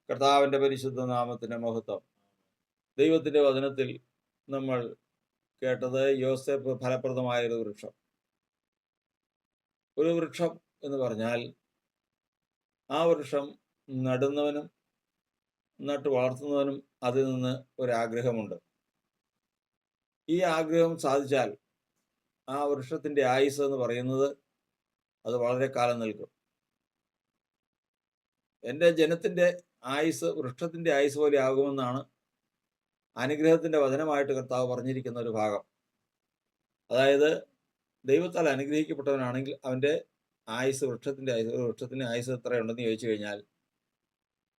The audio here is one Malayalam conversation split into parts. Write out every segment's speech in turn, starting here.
കർത്താവിൻ്റെ പരിശുദ്ധ നാമത്തിന് മഹത്വം. ദൈവത്തിൻ്റെ വചനത്തിൽ നമ്മൾ കേട്ടത് യോസേഫ് ഫലപ്രദമായൊരു വൃക്ഷം. ഒരു വൃക്ഷം എന്ന് പറഞ്ഞാൽ ആ വൃക്ഷം നടുന്നവനും നട്ട് വളർത്തുന്നവനും അതിൽ നിന്ന് ഒരാഗ്രഹമുണ്ട്. ഈ ആഗ്രഹം സാധിച്ചാൽ ആ വൃക്ഷത്തിൻ്റെ ആയുസ് എന്ന് പറയുന്നത് അത് വളരെ കാലം നിൽക്കും. എൻ്റെ ജനത്തിൻ്റെ ആയുസ് വൃക്ഷത്തിൻ്റെ ആയുസ് പോലെ ആകുമെന്നാണ് അനുഗ്രഹത്തിൻ്റെ വചനമായിട്ട് കർത്താവ് പറഞ്ഞിരിക്കുന്ന ഒരു ഭാഗം. അതായത് ദൈവത്താൽ അനുഗ്രഹിക്കപ്പെട്ടവനാണെങ്കിൽ അവൻ്റെ ആയുസ് വൃക്ഷത്തിൻ്റെ ആയുസ് എത്രയുണ്ടെന്ന് ചോദിച്ചു കഴിഞ്ഞാൽ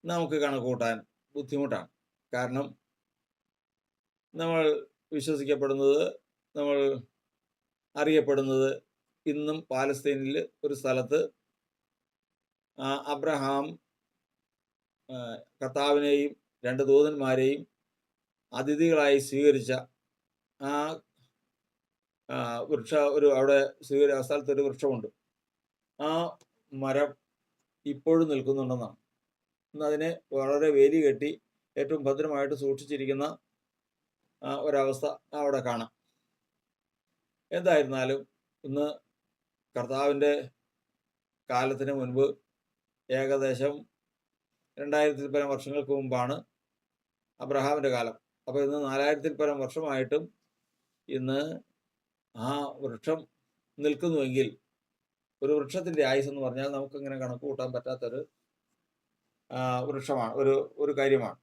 നമുക്ക് കണക്ക് കൂട്ടാൻ ബുദ്ധിമുട്ടാണ്. കാരണം നമ്മൾ വിശ്വസിക്കപ്പെടുന്നത്, നമ്മൾ അറിയപ്പെടുന്നത് ഇന്നും പാലസ്തീനിൽ ഒരു സ്ഥലത്ത് അബ്രഹാം കർത്താവിനെയും രണ്ട് ദൂതന്മാരെയും അതിഥികളായി സ്വീകരിച്ച ആ അവിടെ സ്ഥലത്തൊരു വൃക്ഷമുണ്ട്. ആ മരം ഇപ്പോഴും നിൽക്കുന്നുണ്ടെന്നാണ്. ഇന്ന് അതിനെ വളരെ വേലി കെട്ടി ഏറ്റവും ഭദ്രമായിട്ട് സൂക്ഷിച്ചിരിക്കുന്ന ഒരവസ്ഥ അവിടെ കാണാം. എന്തായിരുന്നാലും ഇന്ന് കർത്താവിൻ്റെ കാലത്തിന് മുൻപ് ഏകദേശം 2000-ൽ പരം വർഷങ്ങൾക്ക് മുമ്പാണ് അബ്രഹാമിൻ്റെ കാലം. അപ്പോൾ ഇന്ന് 4000-ൽ പരം വർഷമായിട്ടും ഇന്ന് ആ വൃക്ഷം നിൽക്കുന്നുവെങ്കിൽ ഒരു വൃക്ഷത്തിൻ്റെ ആയുസ് എന്ന് പറഞ്ഞാൽ നമുക്കിങ്ങനെ കണക്ക് കൂട്ടാൻ പറ്റാത്തൊരു വൃക്ഷമാണ്, ഒരു കാര്യമാണ്.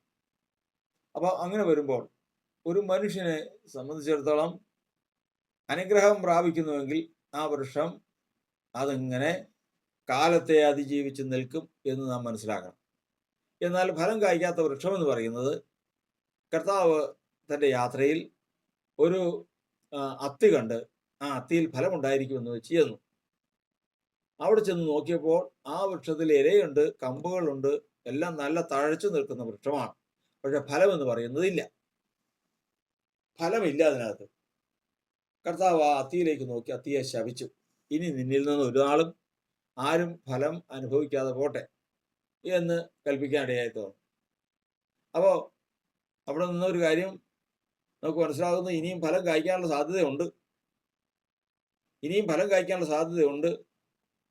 അപ്പോൾ അങ്ങനെ വരുമ്പോൾ ഒരു മനുഷ്യനെ സംബന്ധിച്ചിടത്തോളം അനുഗ്രഹം പ്രാപിക്കുന്നുവെങ്കിൽ ആ വൃക്ഷം അതിങ്ങനെ കാലത്തെ അതിജീവിച്ച് നിൽക്കും എന്ന് നാം മനസ്സിലാക്കണം. എന്നാൽ ഫലം കായ്ക്കാത്ത വൃക്ഷം എന്ന് പറയുന്നത്, കർത്താവ് തൻ്റെ യാത്രയിൽ ഒരു അത്തി കണ്ട് ആ അത്തിയിൽ ഫലമുണ്ടായിരിക്കുമെന്ന് വെച്ച് ചെന്നു. അവിടെ ചെന്ന് നോക്കിയപ്പോൾ ആ വൃക്ഷത്തിൽ ഇലയുണ്ട്, കമ്പുകളുണ്ട്, എല്ലാം നല്ല തഴച്ചു നിൽക്കുന്ന വൃക്ഷമാണ്. പക്ഷെ ഫലം എന്ന് പറയുന്നതില്ല, ഫലമില്ല അതിനകത്ത്. കർത്താവ് ആ അത്തിയിലേക്ക് നോക്കി അത്തിയെ ശപിച്ചു. ഇനി നിന്നിൽ നിന്ന് ഒരു നാളും ആരും ഫലം അനുഭവിക്കാതെ പോട്ടെ എന്ന് കൽപ്പിക്കാനിടയായി തോന്നുന്നു. അപ്പോൾ അവിടെ നിന്നൊരു കാര്യം നമുക്ക് മനസ്സിലാകുന്നത്, ഇനിയും ഫലം കായ്ക്കാനുള്ള സാധ്യതയുണ്ട്,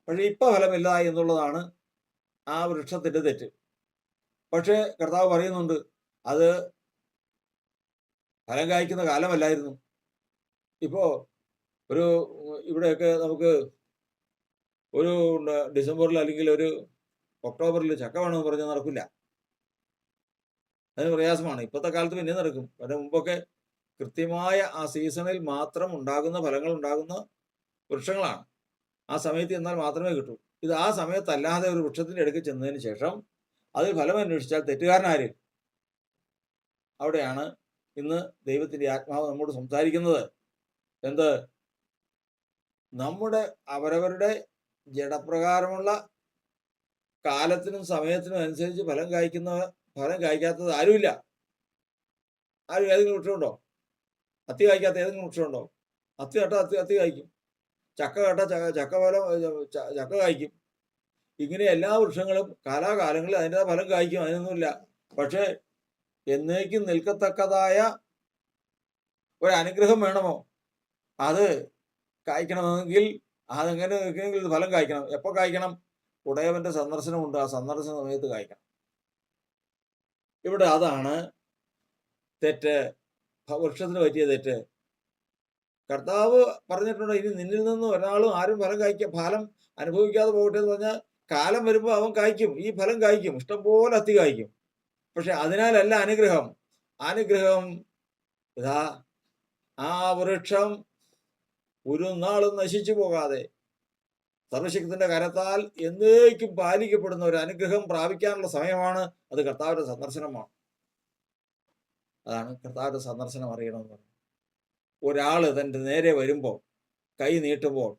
പക്ഷെ ഇപ്പം ഫലമില്ല എന്നുള്ളതാണ് ആ വൃക്ഷത്തിൻ്റെ തെറ്റ്. പക്ഷേ കർത്താവ് പറയുന്നുണ്ട്, അത് ഫലം കായ്ക്കുന്ന കാലമല്ലായിരുന്നു. ഇപ്പോൾ ഇവിടെയൊക്കെ നമുക്ക് ഒരു ഡിസംബറിൽ അല്ലെങ്കിൽ ഒരു ഒക്ടോബറിൽ ചക്ക വേണമെന്ന് പറഞ്ഞാൽ നടക്കില്ല, അതിന് പ്രയാസമാണ്. ഇപ്പോഴത്തെ കാലത്ത് പിന്നെ നടക്കും. അതിന് മുമ്പൊക്കെ കൃത്യമായ ആ സീസണിൽ മാത്രം ഉണ്ടാകുന്ന ഫലങ്ങൾ ഉണ്ടാകുന്ന വൃക്ഷങ്ങളാണ്. ആ സമയത്ത് എന്നാൽ മാത്രമേ കിട്ടൂ. ഇത് ആ സമയത്തല്ലാതെ ഒരു വൃക്ഷത്തിൻ്റെ അടുക്ക് ചെന്നതിന് ശേഷം അതിൽ ഫലം അന്വേഷിച്ചാൽ തെറ്റുകാരനാര്? അവിടെയാണ് ഇന്ന് ദൈവത്തിൻ്റെ ആത്മാവ് നമ്മോട് സംസാരിക്കുന്നത്. എന്ത്? നമ്മുടെ അവരവരുടെ ജഡപ്രകാരമുള്ള കാലത്തിനും സമയത്തിനും അനുസരിച്ച് ഫലം കായ്ക്കാത്തത് ആരുമില്ല. ഏതെങ്കിലും വൃക്ഷമുണ്ടോ? അത്തി കായ്ക്കാത്ത ഏതെങ്കിലും വൃക്ഷമുണ്ടോ? അത്തി നട്ടാൽ അത്തി കായ്ക്കും, ചക്ക കേട്ടാൽ ചക്ക കായ്ക്കും. ഇങ്ങനെ എല്ലാ വൃക്ഷങ്ങളും കാലാകാലങ്ങളിൽ അതിൻ്റെ ഫലം കായ്ക്കും, അതിനൊന്നുമില്ല. പക്ഷേ എന്നേക്കും നിൽക്കത്തക്കതായ ഒരനുഗ്രഹം വേണമോ? അത് കായ്ക്കണമെങ്കിൽ അതെങ്ങനെ നിൽക്കണമെങ്കിൽ ഫലം കായ്ക്കണം. എപ്പോൾ കായ്ക്കണം? ഉടയവൻ്റെ സന്ദർശനമുണ്ട്, ആ സന്ദർശന സമയത്ത് കായ്ക്കണം. ഇവിടെ അതാണ് തെറ്റ്, വൃക്ഷത്തിന് പറ്റിയ തെറ്റ്. കർത്താവ് പറഞ്ഞിട്ടുണ്ട്, ഇനി നിന്നിൽ നിന്ന് ഒരാളും ആരും ഫലം അനുഭവിക്കാതെ പോകട്ടെ എന്ന് പറഞ്ഞാൽ, കാലം വരുമ്പോൾ അവൻ കായ്ക്കും, ഈ ഫലം കായ്ക്കും, ഇഷ്ടംപോലെ അത്തി കായ്ക്കും. പക്ഷെ അതിനാലല്ല അനുഗ്രഹം ഇതാ ആ വൃക്ഷം ഒരു നാളും നശിച്ചു പോകാതെ സർവശക്തന്റെ കരത്താൽ എന്നേക്കും പാലിക്കപ്പെടുന്ന ഒരു അനുഗ്രഹം പ്രാപിക്കാനുള്ള സമയമാണ്. അത് കർത്താവിന്റെ സന്ദർശനമാണ്. അതാണ് കർത്താവിന്റെ സന്ദർശനം അറിയണമെന്ന് പറയുന്നത്. ഒരാൾ തൻ്റെ നേരെ വരുമ്പോൾ, കൈ നീട്ടുമ്പോൾ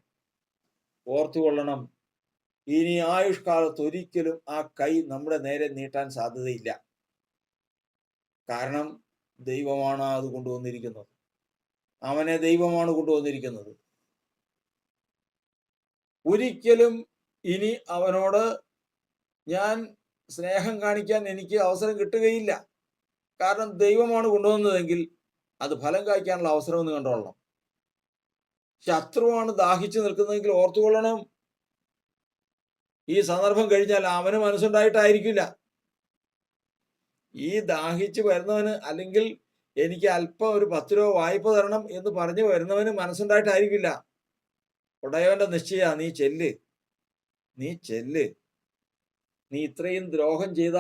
ഓർത്തുകൊള്ളണം, ഇനി ആയുഷ്കാലത്ത് ഒരിക്കലും ആ കൈ നമ്മുടെ നേരെ നീട്ടാൻ സാധ്യതയില്ല. കാരണം ദൈവമാണ് അത് കൊണ്ടുവന്നിരിക്കുന്നത്, അവനെ ദൈവമാണ് കൊണ്ടുവന്നിരിക്കുന്നത്. ഒരിക്കലും ഇനി അവനോട് ഞാൻ സ്നേഹം കാണിക്കാൻ എനിക്ക് അവസരം കിട്ടുകയില്ല. കാരണം ദൈവമാണ് കൊണ്ടുവന്നതെങ്കിൽ അത് ഫലം കായ്ക്കാനുള്ള അവസരം ഒന്ന് കണ്ടോളണം. ശത്രുവാണ് ദാഹിച്ചു നിൽക്കുന്നതെങ്കിൽ ഓർത്തുകൊള്ളണം, ഈ സന്ദർഭം കഴിഞ്ഞാൽ അവന് മനസ്സുണ്ടായിട്ടായിരിക്കില്ല. ഈ ദാഹിച്ചു വരുന്നവന്, അല്ലെങ്കിൽ എനിക്ക് അല്പം ഒരു 10 രൂപ വായ്പ തരണം എന്ന് പറഞ്ഞു വരുന്നവന് മനസ്സുണ്ടായിട്ടായിരിക്കില്ല. ഉടയവന്റെ നിശ്ചയ, നീ ചെല്ല്, നീ ചെല്ല്, നീ ഇത്രയും ദ്രോഹം ചെയ്ത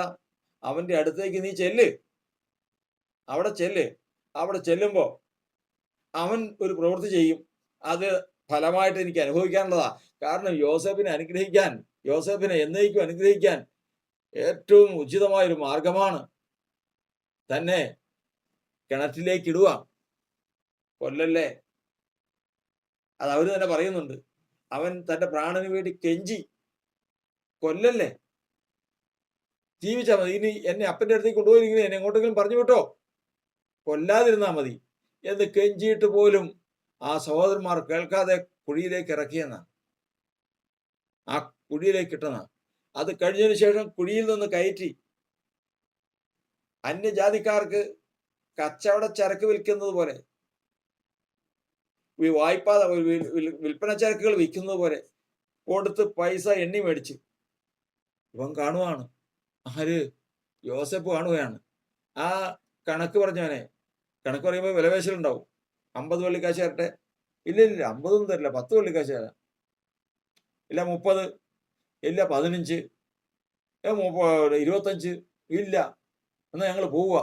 അവന്റെ അടുത്തേക്ക് നീ ചെല്ല്, അവിടെ ചെല്ല്. അവിടെ ചെല്ലുമ്പോ അവൻ ഒരു പ്രവൃത്തി ചെയ്യും, അത് ഫലമായിട്ട് എനിക്ക് അനുഭവിക്കാനുള്ളതാ. കാരണം യോസേഫിനെ അനുഗ്രഹിക്കാൻ, യോസേഫിനെ എന്നേക്കും അനുഗ്രഹിക്കാൻ ഏറ്റവും ഉചിതമായൊരു മാർഗമാണ് തന്നെ കിണറ്റിലേക്ക് ഇടുക. കൊല്ലല്ലേ, അത് അവര് തന്നെ പറയുന്നുണ്ട്. അവൻ തന്റെ പ്രാണന് വേണ്ടി കെഞ്ചി, കൊല്ലല്ലേ, ജീവിച്ചാ മതി, ഇനി എന്നെ അപ്പന്റെ അടുത്തേക്ക് കൊണ്ടുപോയിരിക്കുന്നത് എന്നെ എങ്ങോട്ടെങ്കിലും പറഞ്ഞു വിട്ടോ, കൊല്ലാതിരുന്നാ മതി എന്ന് കെഞ്ചിയിട്ട് പോലും ആ സഹോദരന്മാർ കേൾക്കാതെ കുഴിയിലേക്ക് ഇറക്കിയെന്ന, ആ കുഴിയിലേക്ക് ഇട്ടെന്ന. അത് കഴിഞ്ഞതിന് ശേഷം കുഴിയിൽ നിന്ന് കയറ്റി അന്യജാതിക്കാർക്ക് കച്ചവട ചരക്ക് വിൽക്കുന്നത് പോലെ, വായ്പ വിൽപ്പന ചരക്കുകൾ വിൽക്കുന്നത് പോലെ കൊടുത്ത് പൈസ എണ്ണി മേടിച്ച് ഇവൻ കാണുവാണ്. ആര്? യോസേഫ് കാണുകയാണ്. ആ കണക്ക് പറഞ്ഞവനെ, കണക്ക് പറയുമ്പോൾ വിലപേശലുണ്ടാവും. 50 വെള്ളിക്കാശ് തരട്ടെ, ഇല്ല 50 തരില്ല, 10 വെള്ളിക്കാശ് തരാം, ഇല്ല 30, ഇല്ല 15, 25, ഇല്ല എന്നാ ഞങ്ങൾ പോവുക.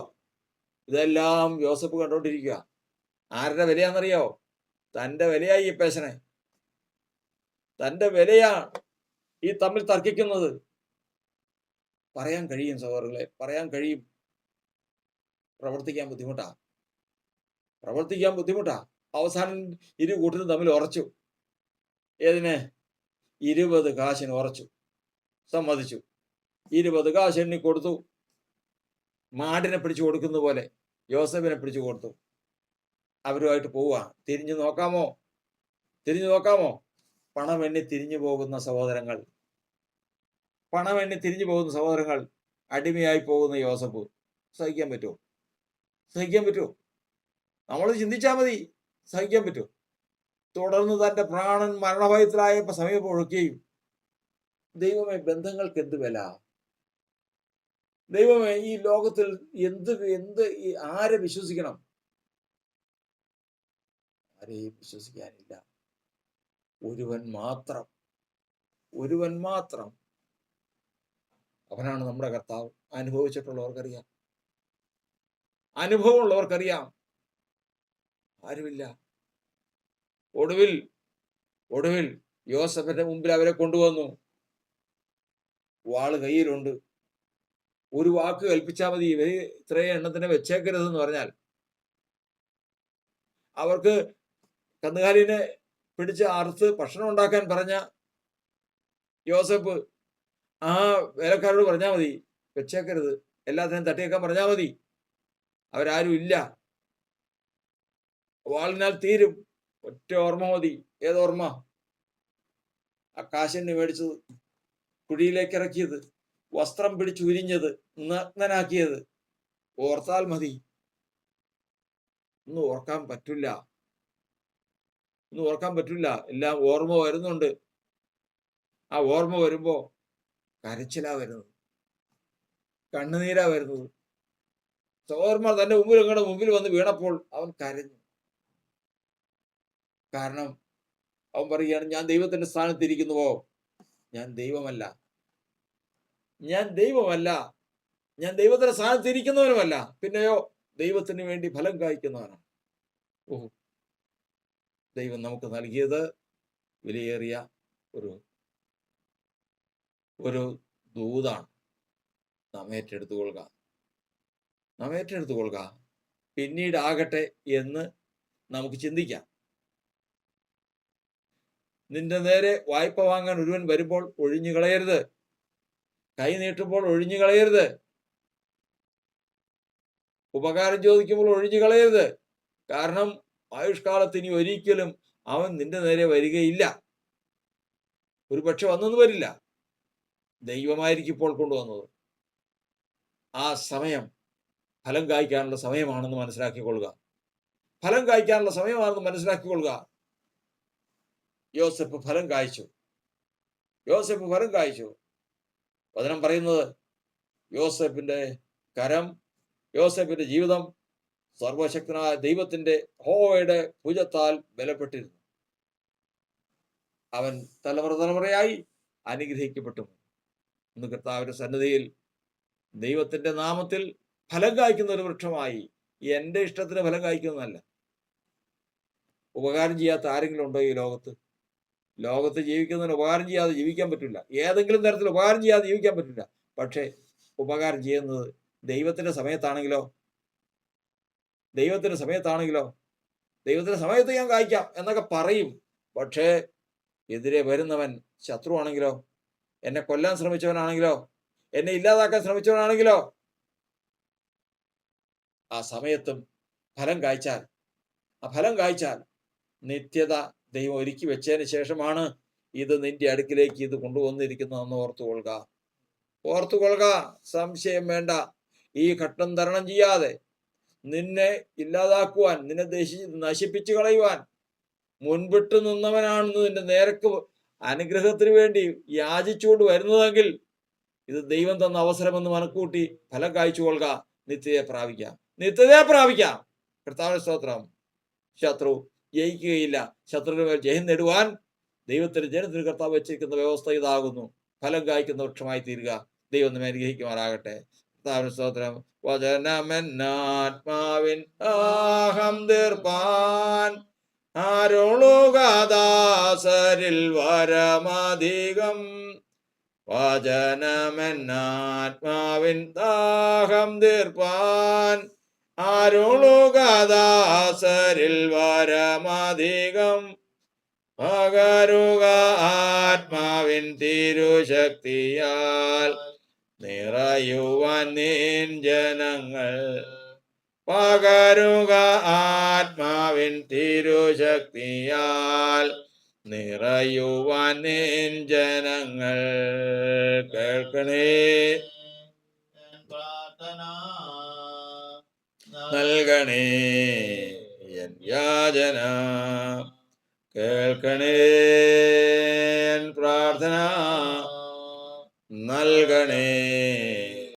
ഇതെല്ലാം യോസേഫ് കണ്ടോണ്ടിരിക്കുക. ആരുടെ വിലയാണെന്നറിയാവോ? തന്റെ വിലയായി ഈ പേശനെ, തന്റെ വിലയാ ഈ തമ്മിൽ തർക്കിക്കുന്നത്. പറയാൻ കഴിയും സഹോദരങ്ങളെ, പറയാൻ കഴിയും. പ്രവർത്തിക്കാൻ ബുദ്ധിമുട്ടാ, പ്രവർത്തിക്കാൻ ബുദ്ധിമുട്ടാ. അവസാനം ഇരു കൂട്ടരും തമ്മിൽ ഉറച്ചു. ഏതിന്? 20 കാശിന് ഉറച്ചു, സമ്മതിച്ചു. 20 കാശ് എണ്ണി കൊടുത്തു. മാടിനെ പിടിച്ചു കൊടുക്കുന്ന പോലെ യോസേഫിനെ പിടിച്ചു കൊടുത്തു. അവരുമായിട്ട് പോവുക. തിരിഞ്ഞു നോക്കാമോ? തിരിഞ്ഞു നോക്കാമോ? പണം എണ്ണി തിരിഞ്ഞു പോകുന്ന സഹോദരങ്ങൾ, പണം എണ്ണി തിരിഞ്ഞു പോകുന്ന സഹോദരങ്ങൾ, അടിമയായി പോകുന്ന യോസേഫ്. സഹിക്കാൻ പറ്റുമോ? സഹിക്കാൻ പറ്റുമോ? നമ്മൾ ചിന്തിച്ചാൽ മതി, സഹിക്കാൻ പറ്റുമോ? തുടർന്ന് തന്റെ പ്രാണൻ മരണഭയത്തിലായ സമയം ഒഴുക്കുകയും, ദൈവമേ ബന്ധങ്ങൾക്ക് എന്ത് വില, ദൈവമേ ഈ ലോകത്തിൽ എന്ത് ആരെ വിശ്വസിക്കണം? ആരെയും വിശ്വസിക്കാനില്ല. ഒരുവൻ മാത്രം, ഒരുവൻ മാത്രം, അവനാണ് നമ്മുടെ കർത്താവ്. അനുഭവിച്ചിട്ടുള്ളവർക്കറിയാം, അനുഭവമുള്ളവർക്കറിയാം. ആരുമില്ല. ഒടുവിൽ യോസേഫിന്റെ മുമ്പിൽ അവരെ കൊണ്ടുവന്നു. വാള് കയ്യിലുണ്ട്. ഒരു വാക്ക് കൽപ്പിച്ചാൽ മതി, ഇവര് ഇത്രയും എണ്ണത്തിനെ വെച്ചേക്കരുതെന്ന് പറഞ്ഞാൽ, അവർക്ക് കന്നുകാലിനെ പിടിച്ച് അറുത്ത് ഭക്ഷണം ഉണ്ടാക്കാൻ പറഞ്ഞ യോസേഫ് ആ വേലക്കാരോട് പറഞ്ഞാൽ മതി, വെച്ചേക്കരുത്, എല്ലാത്തിനും തട്ടിയേക്കാൻ പറഞ്ഞാൽ മതി. അവരാരും ഇല്ല. വാളിനാൽ തീരും. ഒറ്റ ഓർമ്മ മതി. ഏതോർമ്മ? ആ കാശിന് മേടിച്ചത്, കുഴിയിലേക്ക് ഇറക്കിയത്, വസ്ത്രം പിടിച്ചുരിഞ്ഞത്, നഗ്നനാക്കിയത് ഓർത്താൽ മതി. ഒന്നും ഓർക്കാൻ പറ്റില്ല, ഒന്നും ഓർക്കാൻ പറ്റില്ല. എല്ലാം ഓർമ്മ വരുന്നുണ്ട്. ആ ഓർമ്മ വരുമ്പോ കരച്ചിലാ വരുന്നത്, കണ്ണുനീരാ വരുന്നത്. സഹോദരന്മാർ തന്റെ മുമ്പിൽ വന്ന് വീണപ്പോൾ അവൻ കരഞ്ഞു. കാരണം അവൻ പറയുകയാണ്, ഞാൻ ദൈവത്തിന്റെ സ്ഥാനത്തിരിക്കുന്നുവോ? ഞാൻ ദൈവമല്ല, ഞാൻ ദൈവമല്ല, ഞാൻ ദൈവത്തിന്റെ സ്ഥാനത്തിരിക്കുന്നവനുമല്ല, പിന്നെയോ ദൈവത്തിന് വേണ്ടി ഫലം കായ്ക്കുന്നവനാണ്. ഓഹോ, ദൈവം നമുക്ക് നൽകിയത് വിലയേറിയ ഒരു ദൂതാണ്. നാം ഏറ്റെടുത്തുകൊള്ളുക, നാം ഏറ്റെടുത്തുകൊള്ളുക. പിന്നീട് ആകട്ടെ എന്ന് നമുക്ക് ചിന്തിക്കാം. നിന്റെ നേരെ വായ്പ വാങ്ങാൻ ഒരുവൻ വരുമ്പോൾ ഒഴിഞ്ഞു കളയരുത്, കൈ നീട്ടുമ്പോൾ ഒഴിഞ്ഞു കളയരുത്, ഉപകാരം ചോദിക്കുമ്പോൾ ഒഴിഞ്ഞു കളയരുത്. കാരണം ആയുഷ്കാലത്ത് ഇനി ഒരിക്കലും അവൻ നിന്റെ നേരെ വരികയില്ല. ഒരു പക്ഷെ വന്നെന്ന് വരില്ല, ദൈവമായിരിക്കും ഇപ്പോൾ കൊണ്ടുവന്നത്. ആ സമയം ഫലം കായ്ക്കാനുള്ള സമയമാണെന്ന് മനസ്സിലാക്കിക്കൊള്ളുക. ഫലം കായ്ക്കാനുള്ള സമയമാണെന്ന് മനസ്സിലാക്കിക്കൊള്ളുക. യോസേഫ് ഫലം കായ്ച്ചു. യോസേഫ് ഫലം കായ്ച്ചു. വചനം പറയുന്നത് യോസേഫിന്റെ കരം, യോസേഫിന്റെ ജീവിതം സർവശക്തനായ ദൈവത്തിന്റെ യഹോവയുടെ ഭുജത്താൽ ബലപ്പെട്ടിരുന്നു. അവൻ തലമുറയായി അനുഗ്രഹിക്കപ്പെട്ടു. ഇന്ന് കർത്താവിന്റെ സന്നിധിയിൽ ദൈവത്തിന്റെ നാമത്തിൽ ഫലം കായ്ക്കുന്ന ഒരു വൃക്ഷമായി, എന്റെ ഇഷ്ടത്തിന് ഫലം കായ്ക്കുന്നതല്ല. ഉപകാരം ചെയ്യാത്ത ആരെങ്കിലും ഉണ്ടോ ഈ ലോകത്ത്? ലോകത്ത് ജീവിക്കുന്നതിന് ഉപകാരം ചെയ്യാതെ ജീവിക്കാൻ പറ്റില്ല. ഏതെങ്കിലും തരത്തിൽ ഉപകാരം ചെയ്യാതെ ജീവിക്കാൻ പറ്റില്ല. പക്ഷേ ഉപകാരം ചെയ്യുന്നത് ദൈവത്തിന്റെ സമയത്താണെങ്കിലോ, ദൈവത്തിന്റെ സമയത്ത് ഞാൻ കായ്ക്കാം എന്നൊക്കെ പറയും. പക്ഷേ എതിരെ വരുന്നവൻ ശത്രുവാണെങ്കിലോ, എന്നെ കൊല്ലാൻ ശ്രമിച്ചവനാണെങ്കിലോ, എന്നെ ഇല്ലാതാക്കാൻ ശ്രമിച്ചവനാണെങ്കിലോ, ആ സമയത്തും ഫലം കായ്ച്ചാൽ നിത്യത ദൈവം ഒരുക്കി വെച്ചതിന് ശേഷമാണ് ഇത് നിന്റെ അടുക്കിലേക്ക് ഇത് കൊണ്ടുവന്നിരിക്കുന്നതെന്ന് ഓർത്തുകൊള്ളുക. സംശയം വേണ്ട. ഈ ഘട്ടം തരണം ചെയ്യാതെ നിന്നെ ഇല്ലാതാക്കുവാൻ, നിന്നെ നശിപ്പിച്ചു കളയുവാൻ മുൻപിട്ട് നിന്നവനാണെന്ന് നിന്റെ നേർക്ക് അനുഗ്രഹത്തിന് വേണ്ടി യാചിച്ചുകൊണ്ട് വരുന്നതെങ്കിൽ ഇത് ദൈവം തന്ന അവസരമെന്ന് മനക്കൂട്ടി ഫലം കായ്ച്ചുകൊള്ളുക. നിത്യതയെ പ്രാപിക്കാം. കർത്താവിന്റെ സ്തോത്രം. ശത്രു ജയിക്കുകയില്ല. ശത്രുവിന് മേൽ ജയം നേടുവാൻ ദൈവത്തിന്റെ ജനത്തിന് കർത്താവ് വെച്ചിരിക്കുന്ന വ്യവസ്ഥ ഇതാകുന്നു. ഫലം കായ്ക്കുന്ന വൃക്ഷമായി തീരുക. ദൈവം നമ്മെ അനുഗ്രഹിക്കുമാറാകട്ടെ. കർത്താവിന്റെ സ്തോത്രം. വചനമെന്നാത്മാവിൻ ആഹം തീർപ്പാൻ ആരോളുകാദാസരിൽ വരമധികം. വചനമെന്നാത്മാവിൻ ദാഹം തീർപ്പാൻ ആരോളുകാദാസരിൽ വരമധികം. പകരുക ആത്മാവിൻ തിരുശക്തിയാൽ നിറയുവാൻ നിൻ ജനങ്ങൾ. പകരുക ആത്മാവിൻ തിരുശക്തിയാൽ നിറയുവാൻ നിൻ ജനങ്ങൾ. കേൾക്കണേ പ്രാർത്ഥന, നൽകണേ എൻ യാചന. കേൾക്കണേ പ്രാർത്ഥന, നൽകണേ